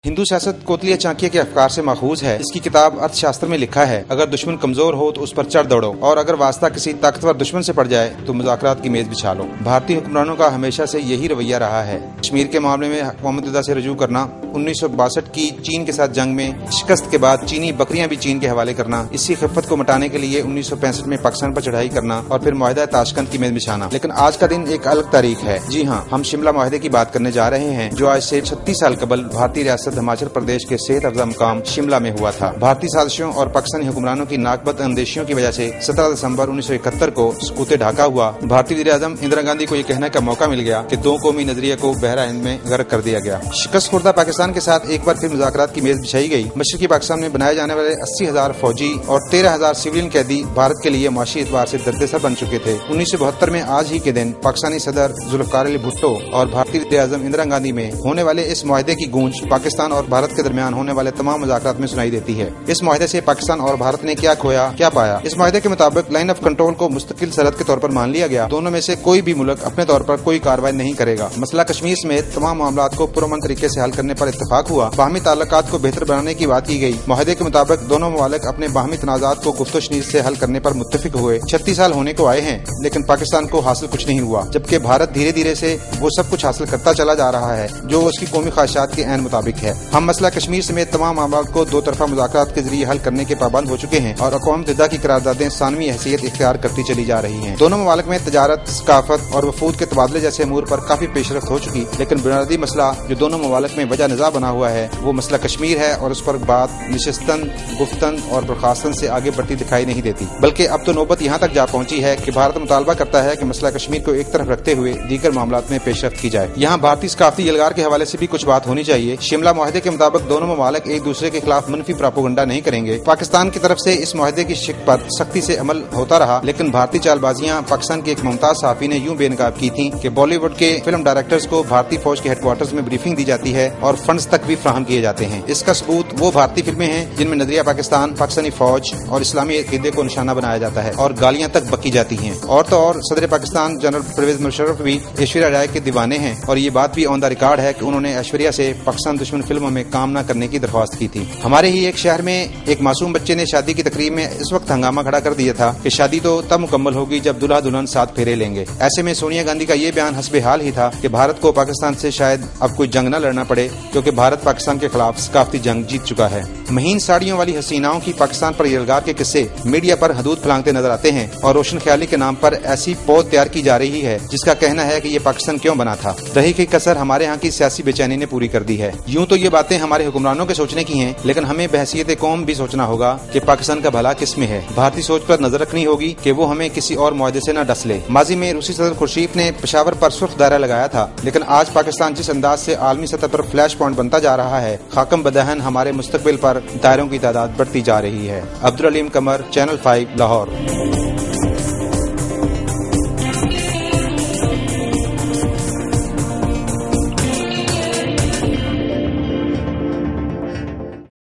हिंदू सियासत कोतलिया चाणक्य के अफकार से माखूज है। इसकी किताब अर्थशास्त्र में लिखा है, अगर दुश्मन कमजोर हो तो उस पर चढ़ दौड़ो और अगर वास्ता किसी ताकतवर दुश्मन से पड़ जाए तो मुज़ाकरात की मेज बिछा लो। भारतीय हुक्मरानों का हमेशा से यही रवैया रहा है। कश्मीर के मामले में अक़वाम-ए-मुत्तहिदा से रजू करना, 1962 की चीन के साथ जंग में शिकस्त के बाद चीनी बकरियां भी चीन के हवाले करना, इसी खिफ़त को मिटाने के लिए 1965 में पाकिस्तान पर चढ़ाई करना और फिर मुआहिदा ताशकंद की मेज बिछाना। लेकिन आज का दिन एक अलग तारीख है। जी हाँ, हम शिमला मुआहिदे की बात करने जा रहे हैं, जो आज से 36 साल कबल भारतीय रियासत हिमाचल प्रदेश के सेहत अफजा मुकाम शिमला में हुआ था। भारतीय साजिशों और पाकिस्तानी हुक्मरानों की नाकबद अंदेशियों की वजह से 17 दिसंबर 1971 को सकूते ढाका हुआ। भारतीय वज़ीर आज़म इंदिरा गांधी को यह कहने का मौका मिल गया कि दो कौमी नजरिए को बहरा हिंद में गर्क कर दिया गया। शिकस्त खुर्दा पाकिस्तान के साथ एक बार फिर मुज़ाकरात की मेज बिछाई गई। मशरकी पाकिस्तान में बनाए जाने वाले 80,000 फौजी और 13,000 सिविलियन कैदी भारत के लिए माशी एतबार से दर्देसर बन चुके थे। 1972 में आज ही के दिन पाकिस्तानी सदर जुल्फ़िकार अली भुट्टो और भारतीय वज़ीर आज़म इंदिरा गांधी में होने वाले इस मुआहिदे की गूंज पाकिस्तान और भारत के दरमियान होने वाले तमाम मुज़ाकरात में सुनाई देती है। इस मुआहिदे से पाकिस्तान और भारत ने क्या खोया, क्या पाया? इस मुआहिदे के मुताबिक लाइन ऑफ कंट्रोल को मुस्तकिल सरहद के तौर पर मान लिया गया। दोनों में से कोई भी मुल्क अपने तौर पर कोई कार्रवाई नहीं करेगा। मसला कश्मीर समेत तमाम मामलात को पुरअमन तरीके से हल करने पर इत्तफाक हुआ। बाहमी ताल्लुकात को बेहतर बनाने की बात की गई। मुआहिदे के मुताबिक दोनों ममालिक अपने बाहमी तनाज़ात को गुफ्त-ओ-शनीद से हल करने पर मुत्तफिक हुए। 36 साल होने को आए हैं, लेकिन पाकिस्तान को हासिल कुछ नहीं हुआ, जबकि भारत धीरे धीरे से वो सब कुछ हासिल करता चला जा रहा है जो उसकी कौमी ख्वाहिशात के ऐन मुताबिक है। हम मसला कश्मीर समेत तमाम मामलात को दो तरफा मुज़ाकरात के जरिए हल करने के पाबंद हो चुके हैं और अक़वाम-ए-मुत्तहिदा की करारदादें सानवी हैसियत इख्तियार करती चली जा रही हैं। दोनों ममालिक में तजारत, सकाफत और वफूद के तबादले जैसे अमूर पर काफी पेशरफ्त हो चुकी, लेकिन बुनियादी मसला जो दोनों ममालिक में वजह निज़ा बना हुआ है वो मसला कश्मीर है और उस पर बात निशिस्तन, गुफ्तन और बर्खास्तन से आगे बढ़ती दिखाई नहीं देती। बल्कि अब तो नौबत यहाँ तक जा पहुंची है कि भारत मुतालबा करता है कि मसला कश्मीर को एक तरफ रखते हुए दीगर मामलात में पेशरफ्त की जाए। यहाँ भारतीय सकाफती यलगार के हवाले से भी कुछ बात होनी चाहिए। शिमला मुआहिदे के मुताबिक दोनों ममालिक एक दूसरे के खिलाफ मनफी प्रोपेगेंडा नहीं करेंगे। पाकिस्तान की तरफ से इस मुआहिदे की शिक पर सख्ती से अमल होता रहा, लेकिन भारतीय चालबाजियां पाकिस्तान के एक मुमताज सहाफी ने यूं बेनकाब की थी कि बॉलीवुड के फिल्म डायरेक्टर्स को भारतीय फौज के हेडक्वार्टर्स में ब्रीफिंग दी जाती है और फंड्स तक भी फ्राहम किए जाते हैं। इसका सबूत वो भारतीय फिल्में हैं जिनमें नजरिया पाकिस्तान, पाकिस्तानी फौज और इस्लामी अकीदे को निशाना बनाया जाता है और गालियां तक बकी जाती हैं। और तो और सदर पाकिस्तान जनरल परवेज मुशर्रफ भी ऐश्वर्या राय के दीवाने हैं और ये बात भी ऑन द रिकॉर्ड है कि उन्होंने ऐश्वर्या से पाकिस्तान दुश्मन फिल्मों में काम न करने की दरख्वास्त की थी। हमारे ही एक शहर में एक मासूम बच्चे ने शादी की तकरीब में इस वक्त हंगामा खड़ा कर दिया था कि शादी तो तब मुकम्मल होगी जब दुल्हा दुल्हन साथ फेरे लेंगे। ऐसे में सोनिया गांधी का ये बयान हस्बे हाल ही था कि भारत को पाकिस्तान से शायद अब कोई जंग न लड़ना पड़े, क्योंकि भारत पाकिस्तान के खिलाफ सकाफती जंग जीत चुका है। महीन साड़ियों वाली हसीनाओं की पाकिस्तान पर यलगार के किस्से मीडिया पर हदूद फैलाते नजर आते हैं और रोशन ख्याली के नाम पर ऐसी पौध तैयार की जा रही है जिसका कहना है कि ये पाकिस्तान क्यों बना था। रही की कसर हमारे यहाँ की सियासी बेचैनी ने पूरी कर दी है। यूं तो ये बातें हमारे हुक्मरानों के सोचने की हैं, लेकिन हमें बहसीयत कौम भी सोचना होगा कि पाकिस्तान का भला किस में है। भारतीय सोच पर नजर रखनी होगी कि वो हमें किसी और मुआहदे से न डस ले। माजी में रूसी सदर खुर्शीद ने पेशावर पर सुर्ख दायरा लगाया था, लेकिन आज पाकिस्तान जिस अंदाज से आलमी सतह पर फ्लैश पॉइंट बनता जा रहा है, खाकम बदहन हमारे मुस्तकबिल पर दायरों की तादाद बढ़ती जा रही है। अब्दुल अलीम कमर, चैनल 5, लाहौर।